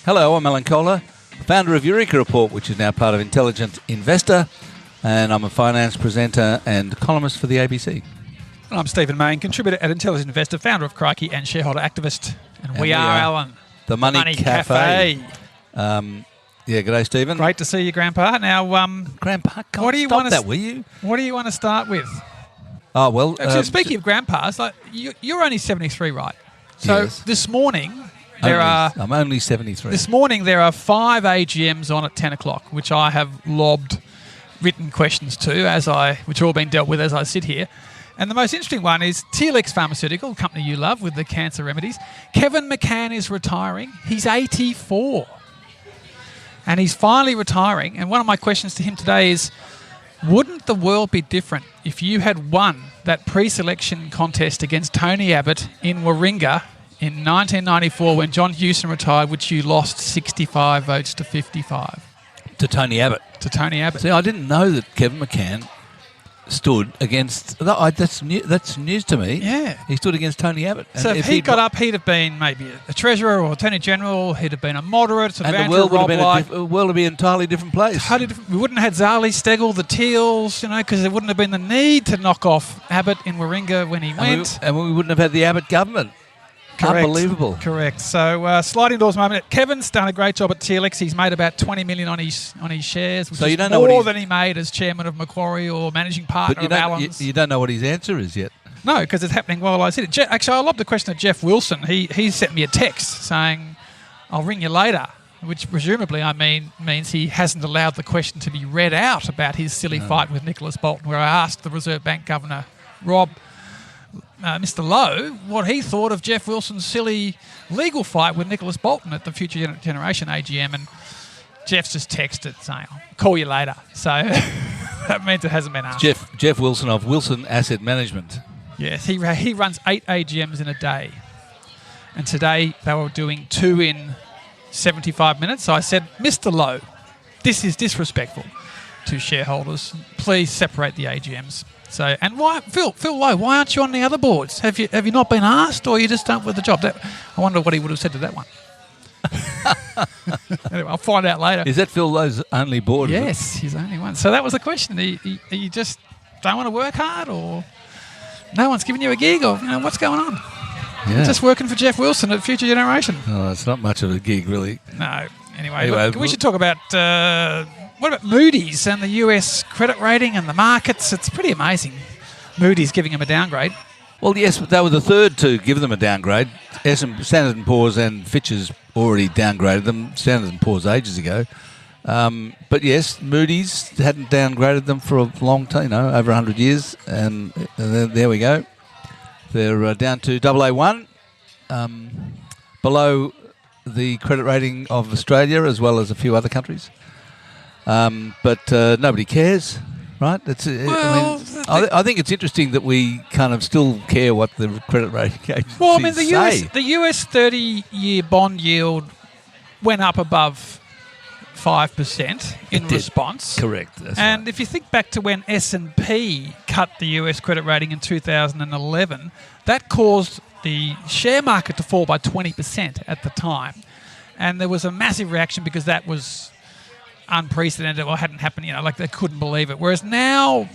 Hello, I'm Alan Kohler, founder of Eureka Report, which is now part of Intelligent Investor, and I'm a finance presenter and columnist for the ABC. And I'm Stephen Mayne, contributor at Intelligent Investor, founder of Crikey and shareholder activist. And we are, Alan, the Money Café. Yeah, g'day, Stephen. Great to see you, Grandpa. Now, Grandpa, what do you stop want that, will you? What do you want to start with? Oh, well... Actually, speaking of grandpas, like you're only 73, right? So yes. This morning... I'm only 73. This morning there are 5 AGMs on at 10 o'clock, which I have lobbed written questions to, which are all being dealt with as I sit here. And the most interesting one is TLX Pharmaceutical, a company you love with the cancer remedies. Kevin McCann is retiring. He's 84. And he's finally retiring. And one of my questions to him today is, wouldn't the world be different if you had won that pre-selection contest against Tony Abbott in Warringah in 1994 when John Hewson retired, which you lost 65 votes to 55? To Tony Abbott. To Tony Abbott. See, I didn't know that Kevin McCann stood against... That's news to me. Yeah. He stood against Tony Abbott. So if he got up, he'd have been maybe a treasurer or attorney general. He'd have been a moderate. Sort of and the world would have been a world would be an entirely different place. Totally different. We wouldn't have had Zali, Steggall, the Teals, because there wouldn't have been the need to knock off Abbott in Warringah when he went. And we wouldn't have had the Abbott government. Correct. Unbelievable. Correct. So sliding doors moment. Kevin's done a great job at TLX. He's made about 20 million on his shares, which is more than he made as chairman of Macquarie or managing partner of Allens. You don't know what his answer is yet. No, because it's happening while I sit it. Actually, I love the question of Jeff Wilson. He sent me a text saying, "I'll ring you later," which presumably means he hasn't allowed the question to be read out about his silly fight with Nicholas Bolton, where I asked the Reserve Bank Governor, Mr. Lowe, what he thought of Jeff Wilson's silly legal fight with Nicholas Bolton at the Future Generation AGM, and Jeff's just texted saying, "I'll call you later." So that means it hasn't been asked. Jeff Wilson of Wilson Asset Management. Yes, he runs 8 AGMs in a day, and today they were doing 2 in 75 minutes. So I said, "Mr. Lowe, this is disrespectful to shareholders. Please separate the AGMs." So, and why, Phil Lowe, why aren't you on the other boards? Have you not been asked, or you just don't with the job? I wonder what he would have said to that one. Anyway, I'll find out later. Is that Phil Lowe's only board? Yes, he's the only one. So that was the question. You just don't want to work hard, or no one's giving you a gig, or what's going on? Yeah. You're just working for Jeff Wilson at Future Generation. Oh, it's not much of a gig, really. No. Anyway, look, we should talk about... what about Moody's and the US credit rating and the markets? It's pretty amazing. Moody's giving him a downgrade. Well, yes, they were the third to give them a downgrade. Standard & Poor's and Fitch's already downgraded them. Standard & Poor's ages ago. But yes, Moody's hadn't downgraded them for a long time, over 100 years. And there we go. They're down to AA1, below the credit rating of Australia as well as a few other countries. But nobody cares, right? I think it's interesting that we kind of still care what the credit rating agencies say. The US 30-year bond yield went up above 5% in response. Correct. That's and right. If you think back to when S&P cut the US credit rating in 2011, that caused the share market to fall by 20% at the time. And there was a massive reaction because that was unprecedented or hadn't happened, they couldn't believe it. Whereas now,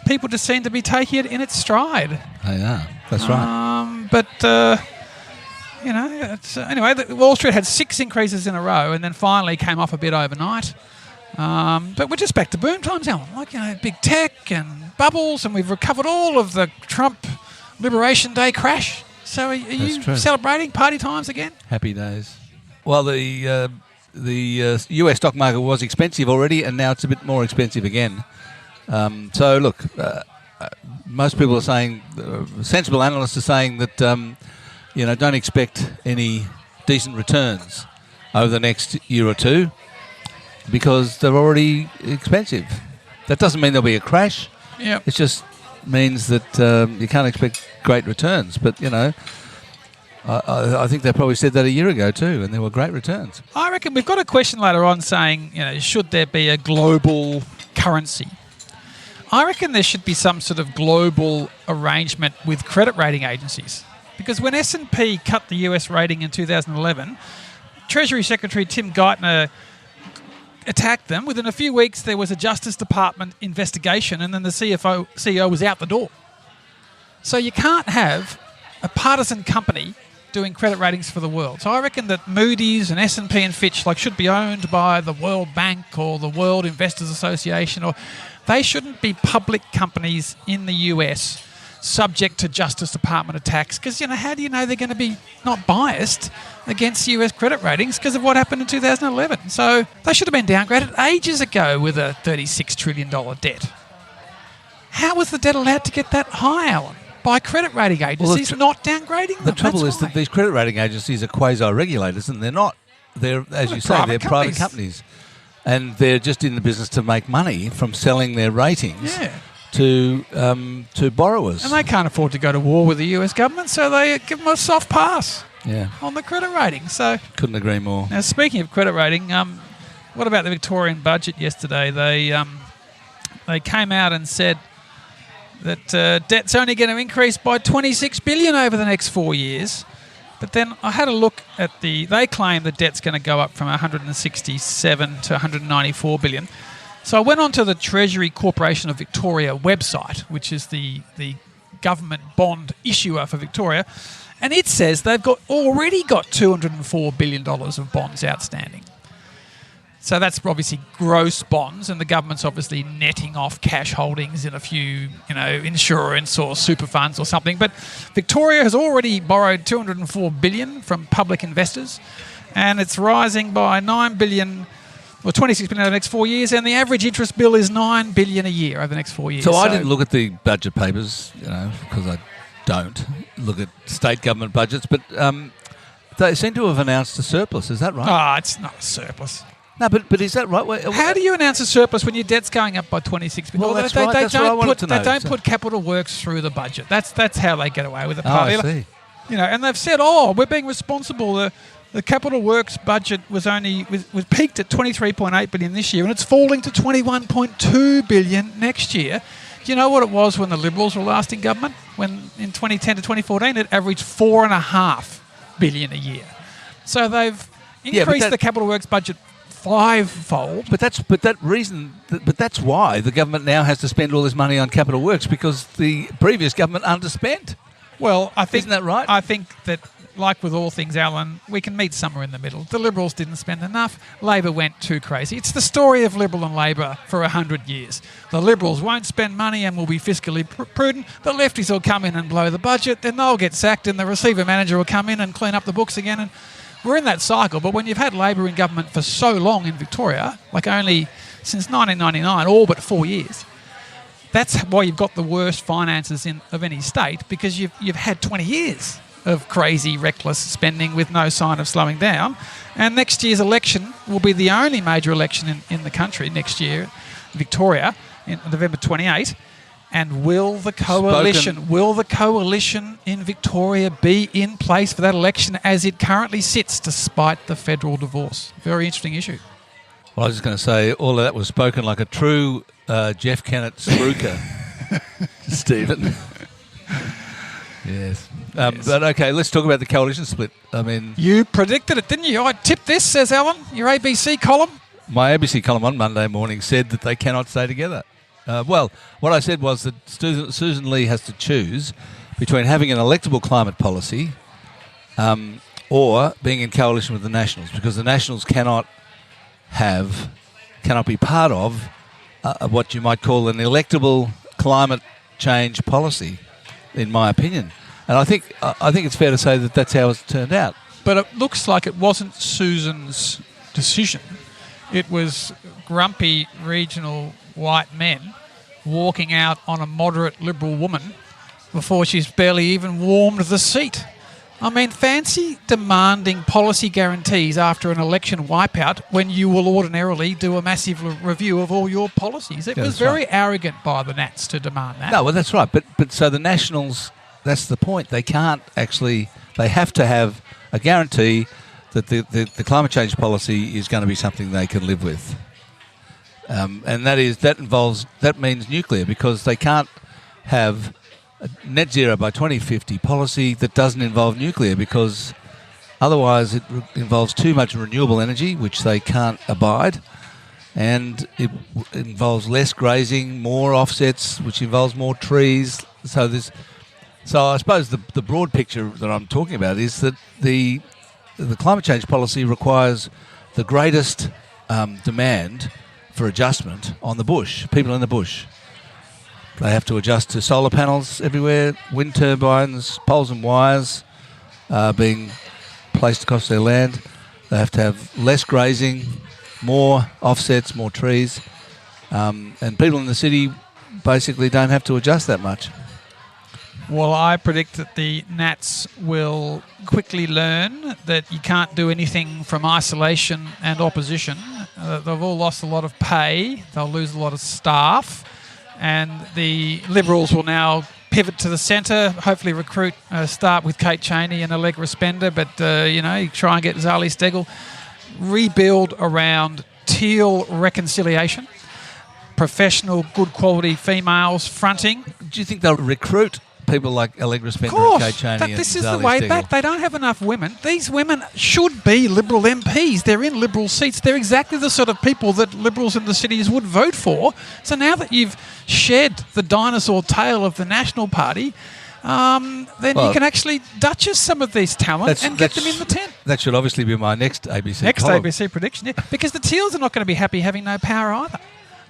people just seem to be taking it in its stride. They are. That's right. Anyway, Wall Street had 6 increases in a row and then finally came off a bit overnight. But we're just back to boom times now. Big tech and bubbles, and we've recovered all of the Trump Liberation Day crash. So are you celebrating party times again? Happy days. Well, the US stock market was expensive already, and now it's a bit more expensive again. So, look, most people are saying, sensible analysts are saying that, don't expect any decent returns over the next year or two because they're already expensive. That doesn't mean there'll be a crash. Yep. It just means that you can't expect great returns. But, I think they probably said that a year ago too, and there were great returns. I reckon we've got a question later on saying, should there be a global currency? I reckon there should be some sort of global arrangement with credit rating agencies. Because when S&P cut the US rating in 2011, Treasury Secretary Tim Geithner attacked them. Within a few weeks, there was a Justice Department investigation, and then the CEO was out the door. So you can't have a partisan company doing credit ratings for the world. So I reckon that Moody's and S&P and Fitch should be owned by the World Bank or the World Investors Association, or they shouldn't be public companies in the US subject to Justice Department attacks, because how do you know they're going to be not biased against US credit ratings because of what happened in 2011? So they should have been downgraded ages ago with a $36 trillion debt. How was the debt allowed to get that high, Alan? By credit rating agencies not downgrading them. The trouble is that these credit rating agencies are quasi-regulators, and they're not. They're, as you say, they're private companies. And they're just in the business to make money from selling their ratings to borrowers. And they can't afford to go to war with the US government, so they give them a soft pass on the credit rating. So couldn't agree more. Now, speaking of credit rating, what about the Victorian budget yesterday? They came out and said that debt's only going to increase by $26 billion over the next 4 years. But then I had a look at they claim the debt's going to go up from 167 to 194 billion. So I went onto the Treasury Corporation of Victoria website, which is the government bond issuer for Victoria, and it says they've already got $204 billion of bonds outstanding. So that's obviously gross bonds, and the government's obviously netting off cash holdings in a few, insurance or super funds or something. But Victoria has already borrowed $204 billion from public investors, and it's rising by $9 billion or $26 billion over the next 4 years, and the average interest bill is $9 billion a year over the next 4 years. So I didn't look at the budget papers, because I don't look at state government budgets, but they seem to have announced a surplus. Is that right? It's not a surplus. No, but is that right? How do you announce a surplus when your debt's going up by $26 billion? Well, that's right. That's what I wanted to know. They don't put capital works through the budget. That's how they get away with it. I see. And they've said, we're being responsible. The capital works budget was peaked at $23.8 billion this year, and it's falling to $21.2 billion next year. Do you know what it was when the Liberals were last in government? When in 2010 to 2014, it averaged $4.5 billion a year. So they've increased the capital works budget fivefold. But that's why the government now has to spend all this money on capital works, because the previous government underspent. Well, isn't that right? I think that, like with all things, Alan, we can meet somewhere in the middle. The Liberals didn't spend enough. Labor went too crazy. It's the story of Liberal and Labor for 100 years. The Liberals won't spend money and will be fiscally prudent. The lefties will come in and blow the budget. Then they'll get sacked, and the receiver manager will come in and clean up the books again. And we're in that cycle. But when you've had Labor in government for so long in Victoria, only since 1999, all but 4 years, that's why you've got the worst finances of any state, because you've had 20 years of crazy, reckless spending with no sign of slowing down. And next year's election will be the only major election in the country next year, Victoria, in November 28. And will the coalition in Victoria be in place for that election as it currently sits, despite the federal divorce? Very interesting issue. Well, I was just going to say, all of that was spoken like a true Jeff Kennett spruiker, Stephen. Yes. But okay, let's talk about the coalition split. You predicted it, didn't you? I tipped this, says Alan, your ABC column. My ABC column on Monday morning said that they cannot stay together. Well, what I said was that Susan Lee has to choose between having an electable climate policy or being in coalition with the Nationals, because the Nationals cannot be part of what you might call an electable climate change policy, in my opinion. And I think it's fair to say that that's how it's turned out. But it looks like it wasn't Susan's decision. It was grumpy regional white men walking out on a moderate Liberal woman before she's barely even warmed the seat. Fancy demanding policy guarantees after an election wipeout when you will ordinarily do a massive review of all your policies. It was very arrogant by the Nats to demand that. No, well, that's right. But so the Nationals, that's the point. They can't actually, they have to have a guarantee that the climate change policy is going to be something they can live with. And that means nuclear, because they can't have a net zero by 2050 policy that doesn't involve nuclear, because Otherwise, it involves too much renewable energy, which they can't abide. And it involves less grazing, more offsets, which involves more trees. So I suppose the broad picture that I'm talking about is that the climate change policy requires the greatest demand for adjustment on the bush, people in the bush. They have to adjust to solar panels everywhere, wind turbines, poles and wires being placed across their land. They have to have less grazing, more offsets, more trees, and people in the city basically don't have to adjust that much. Well, I predict that the Nats will quickly learn that you can't do anything from isolation and opposition. They've all lost a lot of pay. They'll lose a lot of staff. And the Liberals will now pivot to the centre, hopefully start with Kate Chaney and Allegra Spender, but, try and get Zali Steggall. Rebuild around teal reconciliation, professional, good quality females fronting. Do you think they'll recruit people like Allegra Spender and Kate Chaney? This is the way back. They don't have enough women. These women should be Liberal MPs. They're in Liberal seats. They're exactly the sort of people that Liberals in the cities would vote for. So now that you've shed the dinosaur tail of the National Party, then you can actually duchess some of these talent and get them in the tent. That should obviously be my next ABC column. ABC prediction, yeah. Because the Teals are not going to be happy having no power either.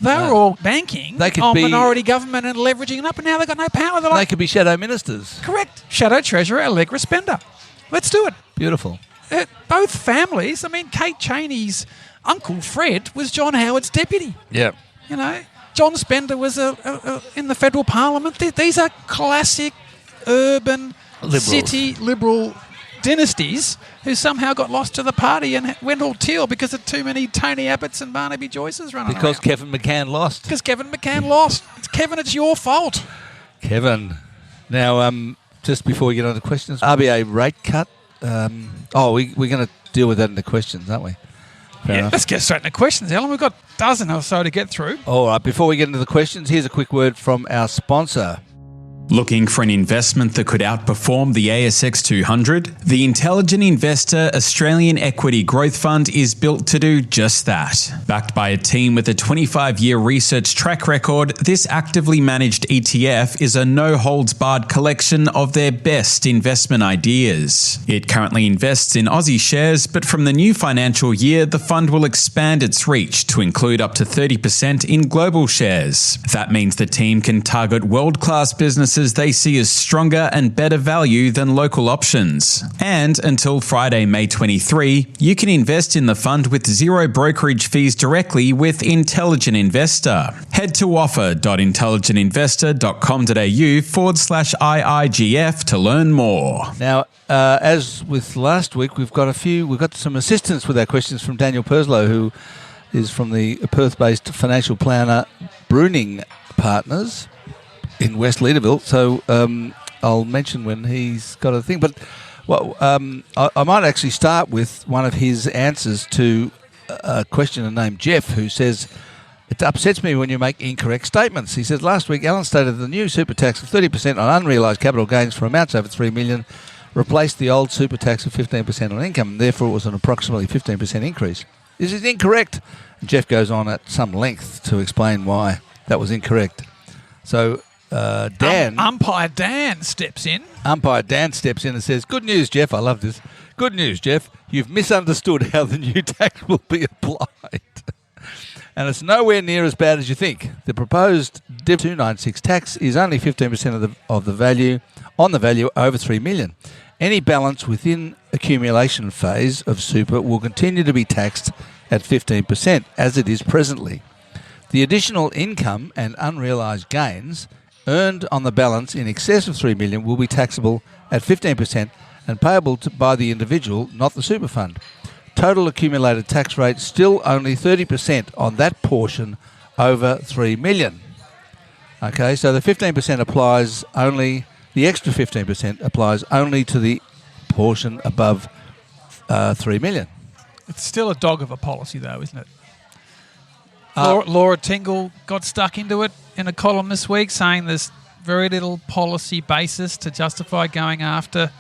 They were all banking on minority government and leveraging it up, and now they've got no power. They could be shadow ministers. Correct. Shadow Treasurer Allegra Spender. Let's do it. Beautiful. Both families. I mean, Kate Chaney's uncle Fred was John Howard's deputy. Yeah. John Spender was in the federal parliament. These are classic urban city Liberal dynasties who somehow got lost to the party and went all teal because of too many Tony Abbotts and Barnaby Joyces running around. Because Kevin McCann lost. Kevin, it's your fault. Kevin. Now, just before we get on to questions, RBA rate cut. We're going to deal with that in the questions, aren't we? Fair enough. Let's get straight into questions, Alan. We've got a dozen or so to get through. All right, before we get into the questions, here's a quick word from our sponsor. Looking for an investment that could outperform the ASX 200? The Intelligent Investor Australian Equity Growth Fund is built to do just that. Backed by a team with a 25-year research track record, this actively managed ETF is a no-holds-barred collection of their best investment ideas. It currently invests in Aussie shares, but from the new financial year, the fund will expand its reach to include up to 30% in global shares. That means the team can target world-class businesses they see as stronger and better value than local options. And until Friday, May 23, you can invest in the fund with zero brokerage fees directly with Intelligent Investor. Head to offer.intelligentinvestor.com.au/IIGF to learn more. Now, as with last week, we've got some assistance with our questions from Daniel Perslow, who is from the Perth-based financial planner Bruning Partners in West Leaderville, so I'll mention when he's got a thing. But I might actually start with one of his answers to a questioner named Jeff, who says, it upsets me when you make incorrect statements. He says, last week Alan stated the new super tax of 30% on unrealised capital gains for amounts over $3 million replaced the old super tax of 15% on income, and therefore it was an approximately 15% increase. This is incorrect. And Jeff goes on at some length to explain why that was incorrect. So Umpire Dan steps in. Umpire Dan steps in and says, good news, Jeff. I love this. Good news, Jeff. You've misunderstood how the new tax will be applied. And it's nowhere near as bad as you think. The proposed Div 296 tax is only 15% of the value on the value over $3 million. Any balance within accumulation phase of super will continue to be taxed at 15%, as it is presently. The additional income and unrealised gains earned on the balance in excess of $3 million will be taxable at 15% and payable by the individual, not the super fund. Total accumulated tax rate still only 30% on that portion over $3 million. Okay, so the 15% applies only, the extra 15% applies only to the portion above $3 million. It's still a dog of a policy, though, isn't it? Laura Tingle got stuck into it in a column this week, saying there's very little policy basis to justify going after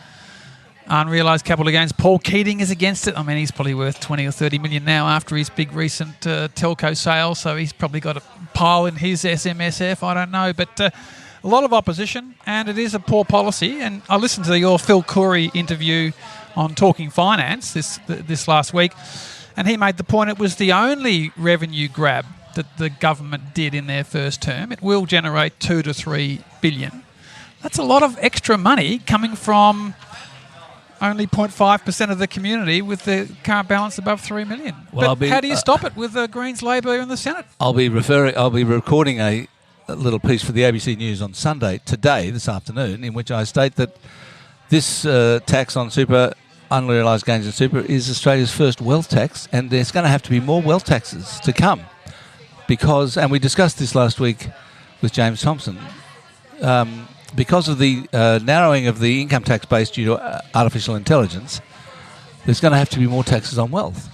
unrealised capital gains. Paul Keating is against it. I mean, he's probably worth 20 or 30 million now after his big recent telco sale, so he's probably got a pile in his SMSF. I don't know, but a lot of opposition, and it is a poor policy. And I listened to your Phil Curry interview on Talking Finance this last week, and he made the point it was the only revenue grab that the government did in their first term. It will generate 2 to 3 billion. That's a lot of extra money coming from only 0.5% of the community with the current balance above 3 million. Well, but how do you stop it with the Greens, Labor in the Senate? I'll be recording a little piece for the ABC News on Sunday, this afternoon, in which I state that this tax on super, unrealised gains in super, is Australia's first wealth tax, and there's going to have to be more wealth taxes to come. Because, and we discussed this last week with James Thompson, because of the narrowing of the income tax base due to artificial intelligence, there's going to have to be more taxes on wealth.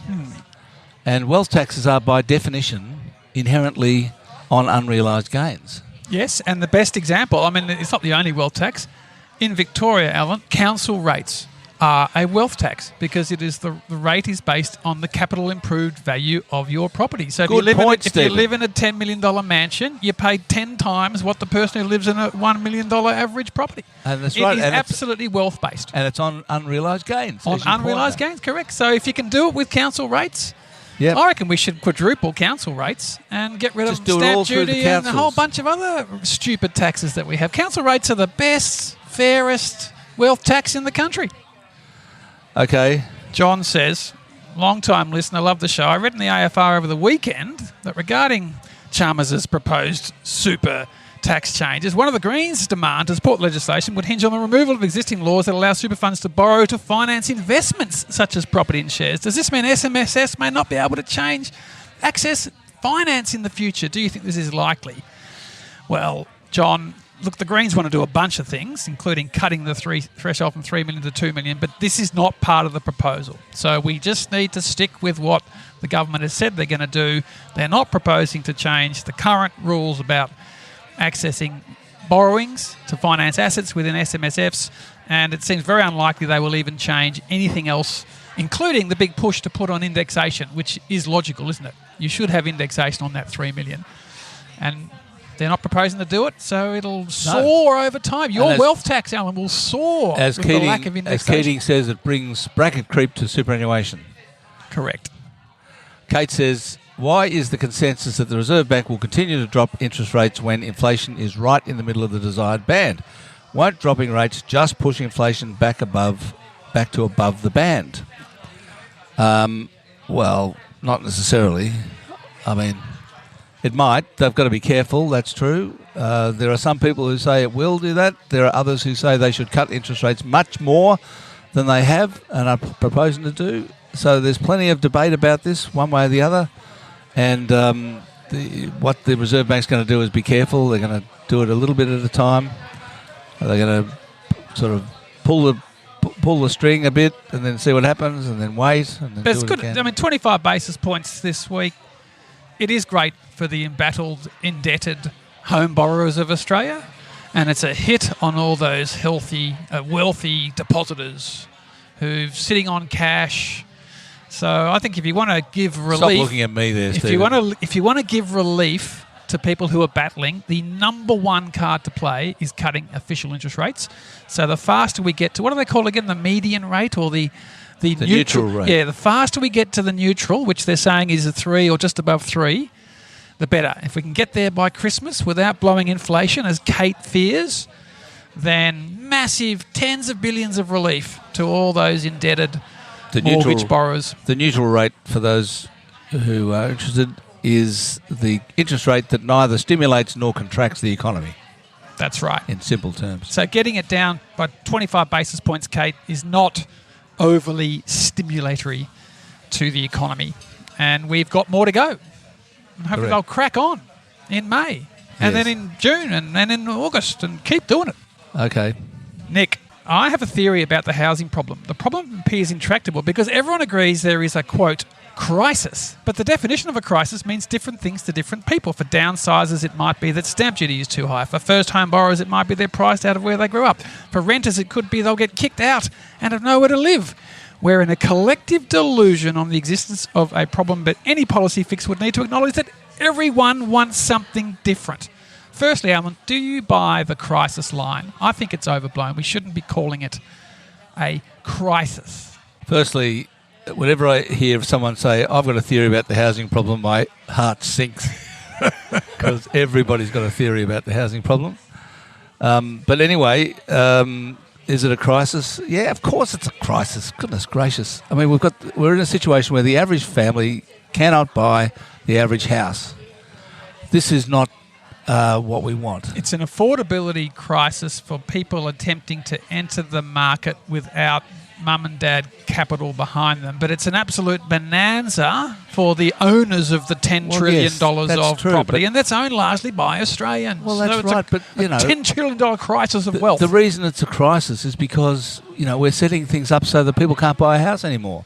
And wealth taxes are, by definition, inherently on unrealised gains. Yes, and the best example, I mean, it's not the only wealth tax. In Victoria, Alan, council rates are a wealth tax because it is the rate is based on the capital improved value of your property. So if you live in a $10 million mansion, you pay 10 times what the person who lives in a $1 million average property. And that's right. It is absolutely wealth based. And it's on unrealised gains. On unrealised gains, correct. So if you can do it with council rates, yep. I reckon we should quadruple council rates and get rid of stamp duty and a whole bunch of other stupid taxes that we have. Council rates are the best, fairest wealth tax in the country. Okay. John says, long-time listener, love the show. I read in the AFR over the weekend that regarding Chalmers' proposed super tax changes, one of the Greens' demand to support legislation would hinge on the removal of existing laws that allow super funds to borrow to finance investments such as property and shares. Does this mean SMSS may not be able to access finance in the future? Do you think this is likely? Well, John, look, the Greens want to do a bunch of things, including cutting the threshold from 3 million to 2 million, but this is not part of the proposal. So we just need to stick with what the government has said they're going to do. They're not proposing to change the current rules about accessing borrowings to finance assets within SMSFs, and it seems very unlikely they will even change anything else, including the big push to put on indexation, which is logical, isn't it? You should have indexation on that 3 million. And they're not proposing to do it, so it'll soar over time. Your wealth tax, Alan, will soar with the lack of indexation. As Keating says, it brings bracket creep to superannuation. Correct. Kate says, why is the consensus that the Reserve Bank will continue to drop interest rates when inflation is right in the middle of the desired band? Won't dropping rates just push inflation back to above the band? Well, not necessarily. I mean, it might. They've got to be careful. That's true. There are some people who say it will do that. There are others who say they should cut interest rates much more than they have and are proposing to do. So there's plenty of debate about this, one way or the other. And what the Reserve Bank's going to do is be careful. They're going to do it a little bit at a time. They're going to sort of pull the string a bit and then see what happens and then wait. And then but it's do it good. again. I mean, 25 basis points this week. It is great for the embattled, indebted home borrowers of Australia, and it's a hit on all those healthy, wealthy depositors who're sitting on cash. So I think if you want to give relief, stop looking at me there, Stephen. If you want to give relief to people who are battling, the number one card to play is cutting official interest rates. So the faster we get to, what do they call again, the median rate or the neutral rate. Yeah, the faster we get to the neutral, which they're saying is a 3 or just above 3, the better. If we can get there by Christmas without blowing inflation, as Kate fears, then massive tens of billions of relief to all those indebted mortgage borrowers. The neutral rate, for those who are interested, is the interest rate that neither stimulates nor contracts the economy. That's right. In simple terms. So getting it down by 25 basis points, Kate, is not overly stimulatory to the economy. And we've got more to go. And hopefully they'll crack on in May and then in June and in August and keep doing it. Okay. Nick, I have a theory about the housing problem. The problem appears intractable because everyone agrees there is a, quote, crisis. But the definition of a crisis means different things to different people. For downsizers, it might be that stamp duty is too high. For first home borrowers, it might be they're priced out of where they grew up. For renters, it could be they'll get kicked out and have nowhere to live. We're in a collective delusion on the existence of a problem, but any policy fix would need to acknowledge that everyone wants something different. Firstly, Alan, do you buy the crisis line? I think it's overblown. We shouldn't be calling it a crisis. Firstly, whenever I hear someone say, I've got a theory about the housing problem, my heart sinks because everybody's got a theory about the housing problem. But anyway, is it a crisis? Yeah, of course it's a crisis. Goodness gracious. I mean, we're in a situation where the average family cannot buy the average house. This is not what we want. It's an affordability crisis for people attempting to enter the market without mum and dad capital behind them. But it's an absolute bonanza for the owners of the $10 trillion of true, property. And that's owned largely by Australians. Well, that's so right. But, you know, $10 trillion crisis of wealth. The reason it's a crisis is because, you know, we're setting things up so that people can't buy a house anymore.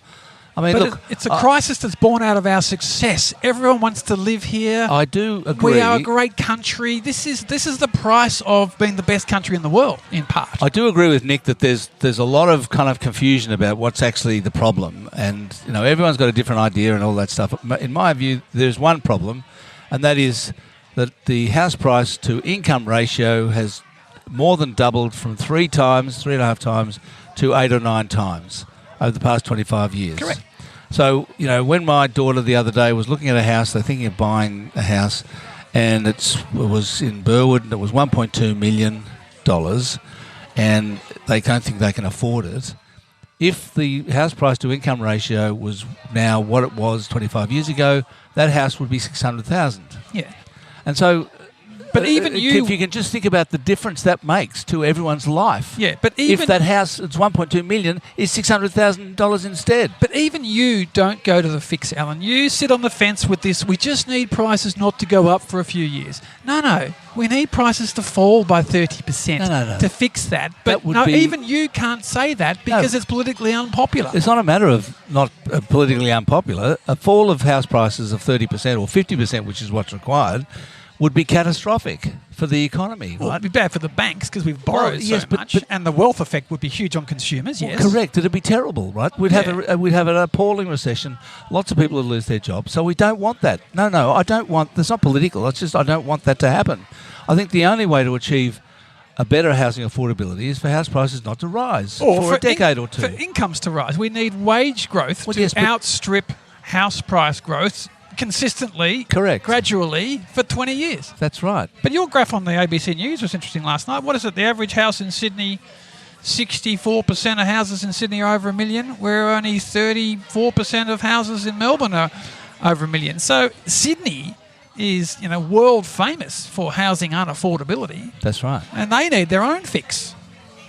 I mean, but look, it's a crisis that's born out of our success. Everyone wants to live here. I do agree. We are a great country. This is the price of being the best country in the world, in part. I do agree with Nick that there's a lot of kind of confusion about what's actually the problem, and you know everyone's got a different idea and all that stuff. In my view, there's one problem, and that is that the house price to income ratio has more than doubled from 3.5 times to 8 or 9 times over the past 25 years. Correct. So, you know, when my daughter the other day was looking at a house, they're thinking of buying a house, and it was in Burwood, and it was $1.2 million, and they don't think they can afford it. If the house price to income ratio was now what it was 25 years ago, that house would be $600,000. Yeah. And so, but even if you can just think about the difference that makes to everyone's life. Yeah, but even if that house, it's $1.2 million, is $600,000 instead. But even you don't go to the fix, Alan. You sit on the fence with this. We just need prices not to go up for a few years. No. We need prices to fall by 30% No. to fix that. But even you can't say that because it's politically unpopular. It's not a matter of not politically unpopular. A fall of house prices of 30% or 50%, which is what's required, would be catastrophic for the economy, right? Well, it'd be bad for the banks because we've borrowed so much, and the wealth effect would be huge on consumers. Yes, correct. It'd be terrible, right? We'd have an appalling recession. Lots of people would lose their jobs. So we don't want that. No, I don't want. It's not political. It's just I don't want that to happen. I think the only way to achieve a better housing affordability is for house prices not to rise for a decade or two. For incomes to rise, we need wage growth to outstrip house price growth consistently, correct, gradually for 20 years. That's right. But your graph on the ABC News was interesting last night. What is it? The average house in Sydney, 64% of houses in Sydney are over $1 million, where only 34% of houses in Melbourne are over $1 million. So Sydney is, world famous for housing unaffordability. That's right. And they need their own fix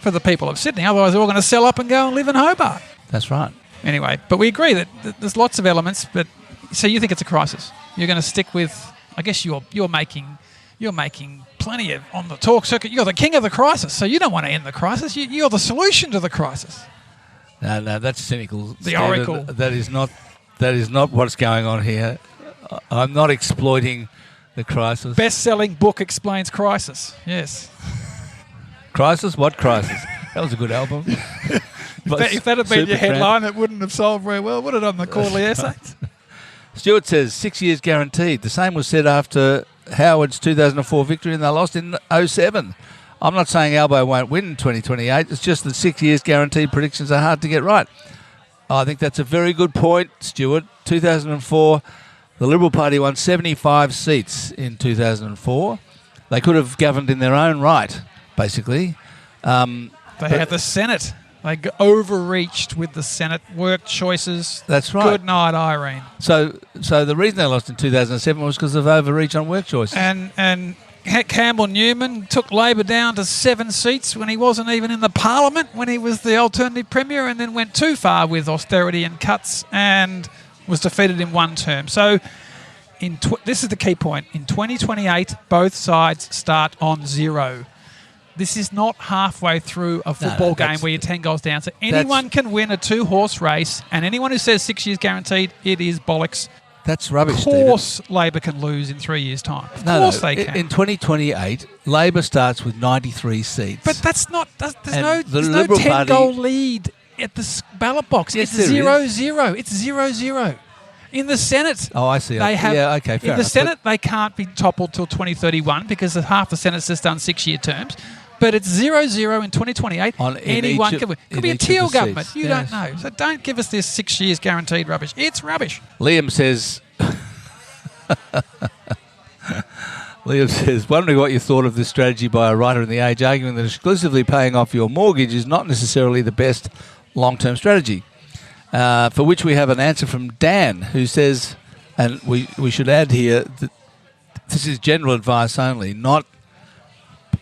for the people of Sydney. Otherwise, they're all going to sell up and go and live in Hobart. That's right. Anyway, but we agree that there's lots of elements, but so you think it's a crisis? You're going to stick with? I guess you're making plenty of on the talk circuit. You're the king of the crisis, so you don't want to end the crisis. You're the solution to the crisis. No, that's cynical. The oracle. That is not what's going on here. I'm not exploiting the crisis. Best-selling book explains crisis. Yes. Crisis? What crisis? That was a good album. If that had been your headline, it wouldn't have sold very well, would it, on the quarterly essay? Stuart says 6 years guaranteed. The same was said after Howard's 2004 victory, and they lost in 2007. I'm not saying Albo won't win in 2028. It's just that 6 years guaranteed predictions are hard to get right. I think that's a very good point, Stuart. 2004, the Liberal Party won 75 seats in 2004. They could have governed in their own right, basically. They had the Senate. They overreached with the Senate work choices. That's right. Good night, Irene. So the reason they lost in 2007 was because of overreach on work choices. And Campbell Newman took Labor down to 7 seats when he wasn't even in the Parliament, when he was the alternative premier, and then went too far with austerity and cuts and was defeated in one term. So this is the key point. In 2028, both sides start on zero. This is not halfway through a football game where you're 10 goals down. So anyone can win a 2-horse race, and anyone who says 6 years guaranteed, it is bollocks. That's rubbish, Of course Labor can lose in 3 years' time. Of course they can. In 2028, Labor starts with 93 seats. But that's not... There's the no Liberal Party 10-goal lead at the ballot box. Yes, it's there 0-0. It's 0-0. In the Senate... Oh, I see. They have, yeah, okay, fair in the enough. Senate, they can't be toppled till 2031 because half the Senate's just done 6-year terms. But it's 0-0 in 2028. Anyone can win. Could be a teal government. Seats. You don't know. So don't give us this 6 years guaranteed rubbish. It's rubbish. Liam says... wondering what you thought of this strategy by a writer in The Age, arguing that exclusively paying off your mortgage is not necessarily the best long-term strategy. For which we have an answer from Dan, who says, and we should add here that this is general advice only, not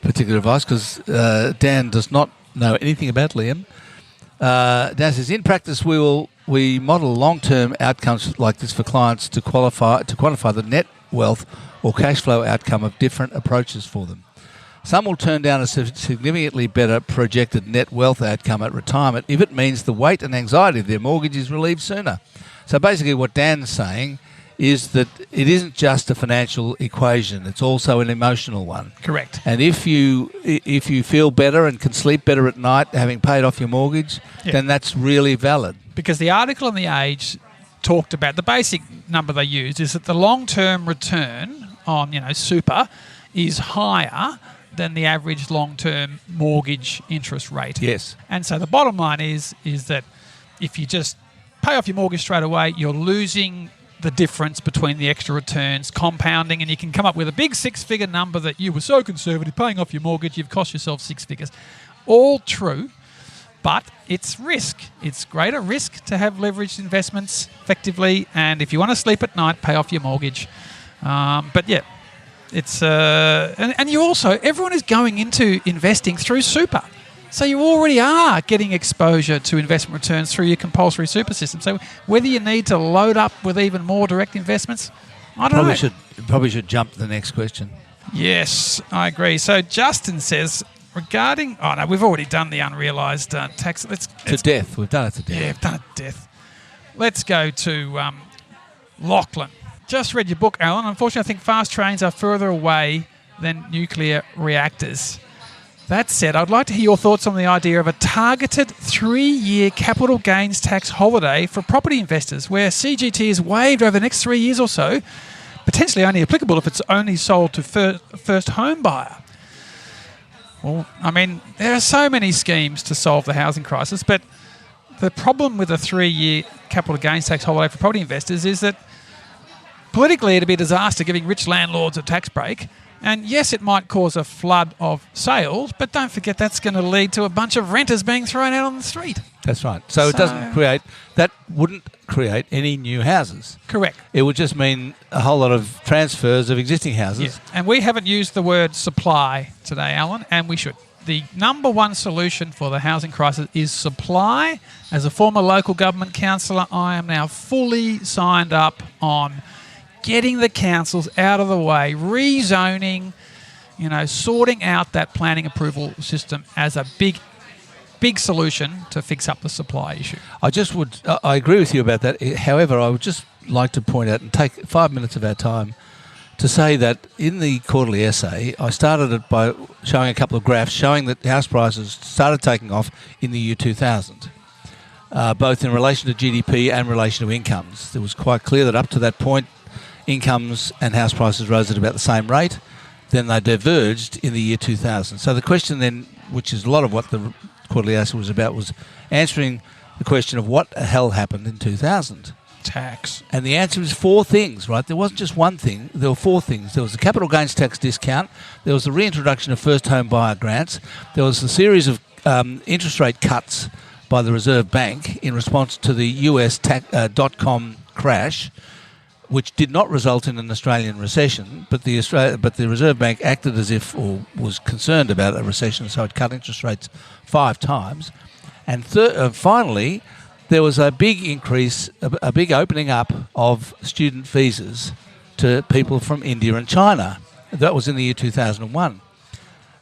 particular advice, because Dan does not know anything about Liam. Dan says, in practice, we model long-term outcomes like this for clients to quantify the net wealth or cash flow outcome of different approaches for them. Some will turn down a significantly better projected net wealth outcome at retirement if it means the weight and anxiety of their mortgage is relieved sooner. So basically what Dan's saying is that it isn't just a financial equation, it's also an emotional one. Correct. And if you feel better and can sleep better at night having paid off your mortgage, then that's really valid. Because the article in The Age talked about the basic number they used is that the long-term return on, super is higher than the average long-term mortgage interest rate. Yes. And so the bottom line is that if you just pay off your mortgage straight away, you're losing the difference between the extra returns, compounding, and you can come up with a big six-figure number that you were so conservative paying off your mortgage, you've cost yourself 6 figures. All true, but it's risk. It's greater risk to have leveraged investments effectively, and if you want to sleep at night, pay off your mortgage. It's and you also, everyone is going into investing through super. So you already are getting exposure to investment returns through your compulsory super system. So whether you need to load up with even more direct investments, I don't know. Probably should jump to the next question. Yes, I agree. So Justin says, regarding... Oh, no, we've already done the unrealised tax. Let's death. We've done it to death. Yeah, we've done it to death. Let's go to Lachlan. Just read your book, Alan. Unfortunately, I think fast trains are further away than nuclear reactors. That said, I'd like to hear your thoughts on the idea of a targeted 3-year capital gains tax holiday for property investors where CGT is waived over the next 3 years or so, potentially only applicable if it's only sold to first home buyer. Well, I mean, there are so many schemes to solve the housing crisis, but the problem with a 3-year capital gains tax holiday for property investors is that politically it'd be a disaster giving rich landlords a tax break. And yes, it might cause a flood of sales, but don't forget that's going to lead to a bunch of renters being thrown out on the street. That's right. So that wouldn't create any new houses. Correct. It would just mean a whole lot of transfers of existing houses. Yes. And we haven't used the word supply today, Alan, and we should. The number one solution for the housing crisis is supply. As a former local government councillor, I am now fully signed up on getting the councils out of the way, rezoning, sorting out that planning approval system as a big solution to fix up the supply issue. I agree with you about that. However, I would just like to point out and take 5 minutes of our time to say that in the quarterly essay, I started it by showing a couple of graphs showing that house prices started taking off in the year 2000, both in relation to GDP and relation to incomes. It was quite clear that up to that point, incomes and house prices rose at about the same rate. Then they diverged in the year 2000. So the question then, which is a lot of what the quarterly essay was about, was answering the question of what the hell happened in 2000. Tax. And the answer is 4 things, right? There wasn't just one thing. There were 4 things. There was the capital gains tax discount. There was the reintroduction of first home buyer grants. There was a series of interest rate cuts by the Reserve Bank in response to the US dot-com crash, which did not result in an Australian recession, but the Reserve Bank acted as if, or was concerned about a recession, so it cut interest rates 5 times. And finally, there was a big increase, a big opening up of student visas to people from India and China. That was in the year 2001.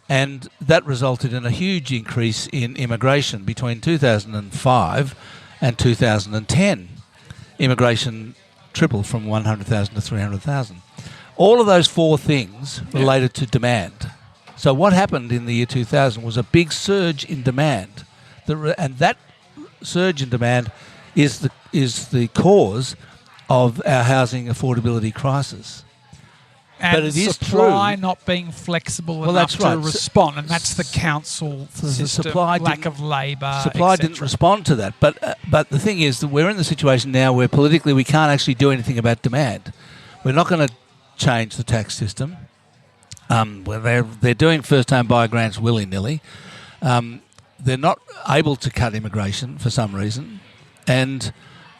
And that resulted in a huge increase in immigration between 2005 and 2010. Immigration tripled from 100,000 to 300,000. All of those four things related to demand. So what happened in the year 2000 was a big surge in demand. And that surge in demand is the cause of our housing affordability crisis. And but it is supply true. Not being flexible enough That's right. to respond, and that's the council system, lack of labour. Supply didn't respond to that. But the thing is that we're in the situation now where politically we can't actually do anything about demand. We're not going to change the tax system. Where they're doing first-time buyer grants willy-nilly. They're not able to cut immigration for some reason, and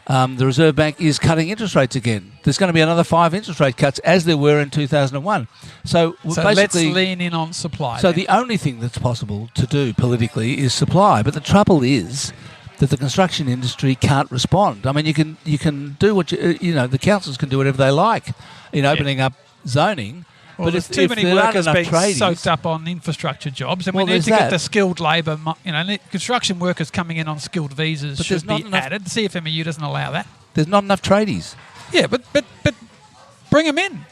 the Reserve Bank is cutting interest rates again. There's going to be another 5 interest rate cuts, as there were in 2001. So let's lean in on supply. So the only thing that's possible to do politically is supply. But the trouble is that the construction industry can't respond. I mean, you can do what the councils can do whatever they like in opening up zoning. Well, but there's if too many there workers aren't being enough tradies, soaked up on infrastructure jobs, and Well, we need to there's get that. the skilled labour. Construction workers coming in on skilled visas But should there's not be enough- added. The CFMEU doesn't allow that. there's not enough tradies. Yeah, but bring them in.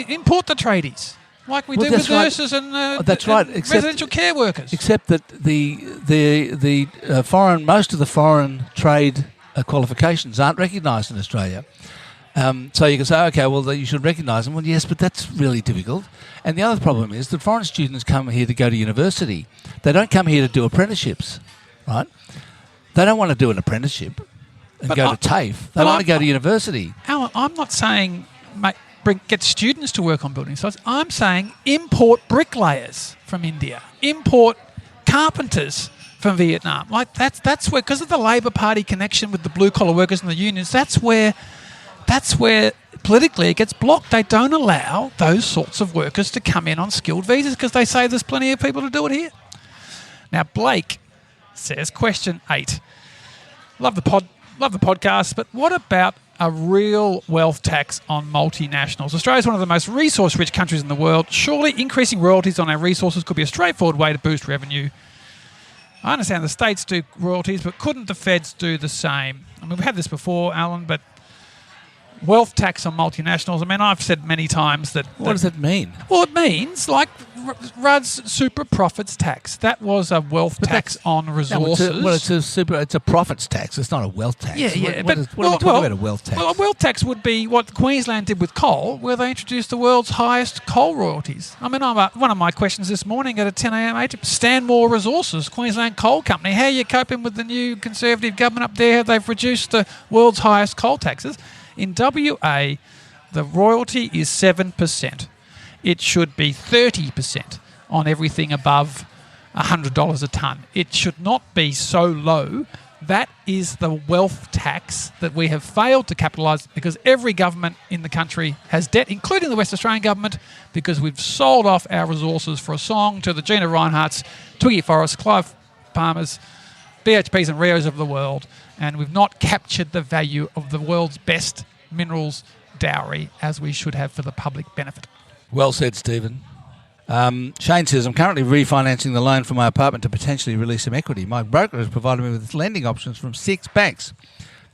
Import the tradies, like we Well, do with that's right. nurses and That's right, and except- residential care workers. Except that the foreign, most of the foreign trade qualifications aren't recognised in Australia. So you can say, okay, well, you should recognise them. Well, yes, but that's really difficult. And the other problem is that foreign students come here to go to university. They don't come here to do apprenticeships, right? They don't want to do an apprenticeship and But go to TAFE. They but want to go to university. Alan, I'm not saying get students to work on building sites. I'm saying import bricklayers from India, import carpenters from Vietnam. Like that's where, because of the Labor Party connection with the blue collar workers and the unions, that's where politically it gets blocked. They don't allow those sorts of workers to come in on skilled visas because they say there's plenty of people to do it here. Now, Blake says, question 8. Love the podcast, but what about a real wealth tax on multinationals? Australia is one of the most resource-rich countries in the world. Surely increasing royalties on our resources could be a straightforward way to boost revenue. I understand the states do royalties, but couldn't the feds do the same? I mean, we've had this before, Alan, but wealth tax on multinationals. I mean, I've said many times that... What does that mean? Well, it means like Rudd's super profits tax. That was a wealth tax on resources. It's a profits tax. It's not a wealth tax. Yeah. What am I Well, talking about a wealth tax? Well, a wealth tax would be what Queensland did with coal, where they introduced the world's highest coal royalties. I mean, one of my questions this morning at a 10 a.m. Stanmore Resources, Queensland Coal Company. How are you coping with the new Conservative government up there? They've reduced the world's highest coal taxes. In WA, the royalty is 7%. It should be 30% on everything above $100 a tonne. It should not be so low. That is the wealth tax that we have failed to capitalise because every government in the country has debt, including the West Australian government, because we've sold off our resources for a song to the Gina Rineharts, Twiggy Forrest, Clive Palmers, BHPs and Rios of the world, and we've not captured the value of the world's best minerals dowry as we should have for the public benefit. Well said, Stephen. Shane says, I'm currently refinancing the loan for my apartment to potentially release some equity. My broker has provided me with lending options from 6 banks.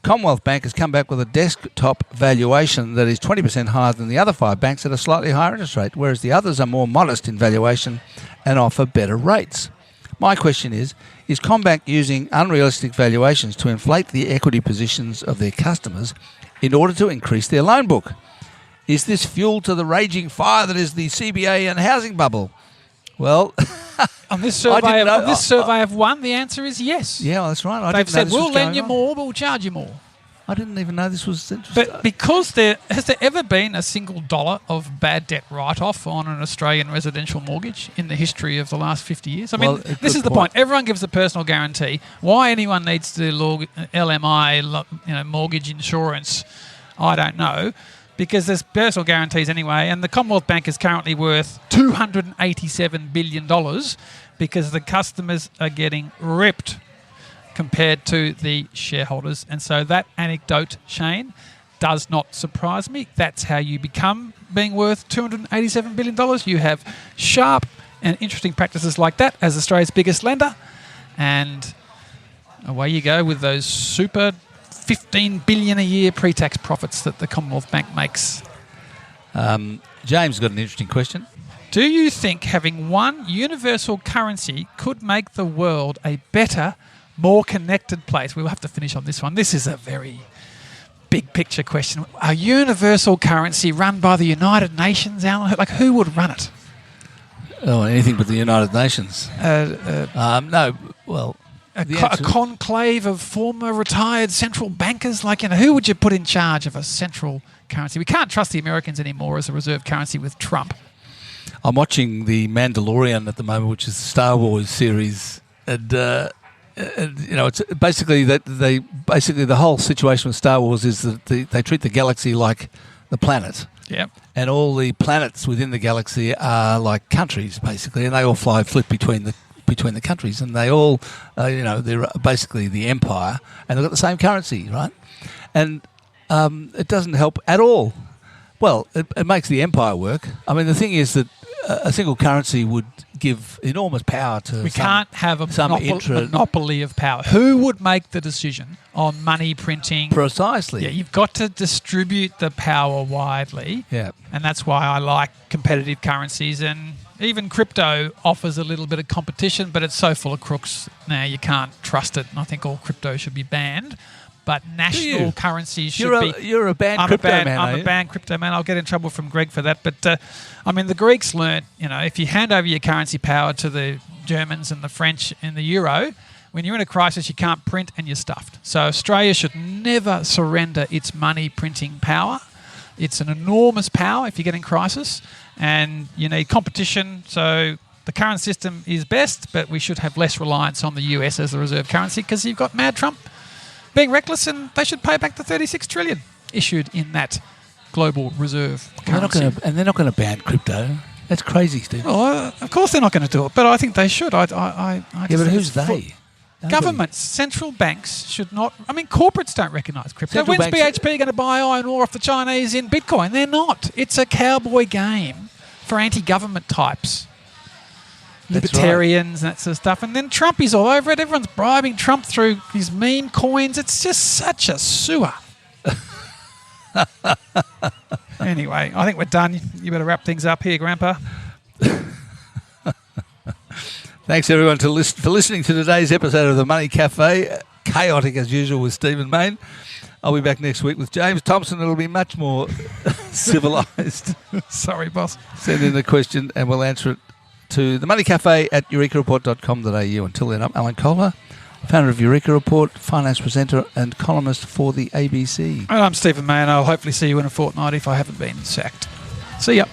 Commonwealth Bank has come back with a desktop valuation that is 20% higher than the other 5 banks at a slightly higher interest rate, whereas the others are more modest in valuation and offer better rates. My question is CommBank using unrealistic valuations to inflate the equity positions of their customers in order to increase their loan book? Is this fuel to the raging fire that is the CBA and housing bubble? Well, on this survey of one, the answer is yes. Yeah, well, that's right. They've said, we'll lend you more, but we'll charge you more. I didn't even know this was interesting. But because has there ever been a single dollar of bad debt write-off on an Australian residential mortgage in the history of the last 50 years? I mean, this is the point. Everyone gives a personal guarantee. Why anyone needs to LMI, mortgage insurance, I don't know. Because there's personal guarantees anyway, and the Commonwealth Bank is currently worth $287 billion because the customers are getting ripped compared to the shareholders. And so that anecdote, Shane, does not surprise me. That's how you become being worth $287 billion. You have sharp and interesting practices like that as Australia's biggest lender. And away you go with those super 15 billion a year pre-tax profits that the Commonwealth Bank makes. James got an interesting question. Do you think having one universal currency could make the world a better, more connected place? We'll have to finish on this one. This is a very big picture question. A universal currency run by the United Nations, Alan? Like, who would run it? Oh, anything but the United Nations. No, well... A conclave of former retired central bankers? Like, who would you put in charge of a central currency? We can't trust the Americans anymore as a reserve currency with Trump. I'm watching the Mandalorian at the moment, which is the Star Wars series, and it's basically that the whole situation with Star Wars is that they treat the galaxy like the planet. Yep. And all the planets within the galaxy are like countries, basically, and they all flit between the countries, and they all, they're basically the empire, and they've got the same currency, right? And it doesn't help at all. Well, it makes the empire work. I mean, the thing is that a single currency would give enormous power to We can't have a monopoly of power. Who would make the decision on money printing? Precisely. Yeah, you've got to distribute the power widely. Yeah. And that's why I like competitive currencies, and even crypto offers a little bit of competition, but it's so full of crooks now you can't trust it. And I think all crypto should be banned. But national currencies should be... You're a banned crypto man, I'm a banned crypto man. I'll get in trouble from Greg for that. But, the Greeks learnt, if you hand over your currency power to the Germans and the French and the euro, when you're in a crisis, you can't print and you're stuffed. So Australia should never surrender its money printing power. It's an enormous power if you get in crisis, and you need competition. So the current system is best, but we should have less reliance on the US as the reserve currency, because you've got Mad Trump being reckless, and they should pay back the $36 trillion issued in that global reserve currency. They're not going to ban crypto. That's crazy, Steve. Well, of course they're not going to do it, but I think they should. But who's they? Governments, central banks should not... corporates don't recognise crypto. When's BHP going to buy iron ore off the Chinese in Bitcoin? They're not. It's a cowboy game for anti-government types. Libertarians and that sort of stuff. And then Trump is all over it. Everyone's bribing Trump through his meme coins. It's just such a sewer. Anyway, I think we're done. You better wrap things up here, Grandpa. Thanks, everyone, for listening to today's episode of the Money Café. Chaotic, as usual, with Stephen Mayne. I'll be back next week with James Thompson. It'll be much more civilised. Sorry, boss. Send in a question and we'll answer it to the Money Café at eurekareport.com.au. Until then, I'm Alan Kohler, founder of Eureka Report, finance presenter and columnist for the ABC. And I'm Stephen Mayne. I'll hopefully see you in a fortnight if I haven't been sacked. See ya.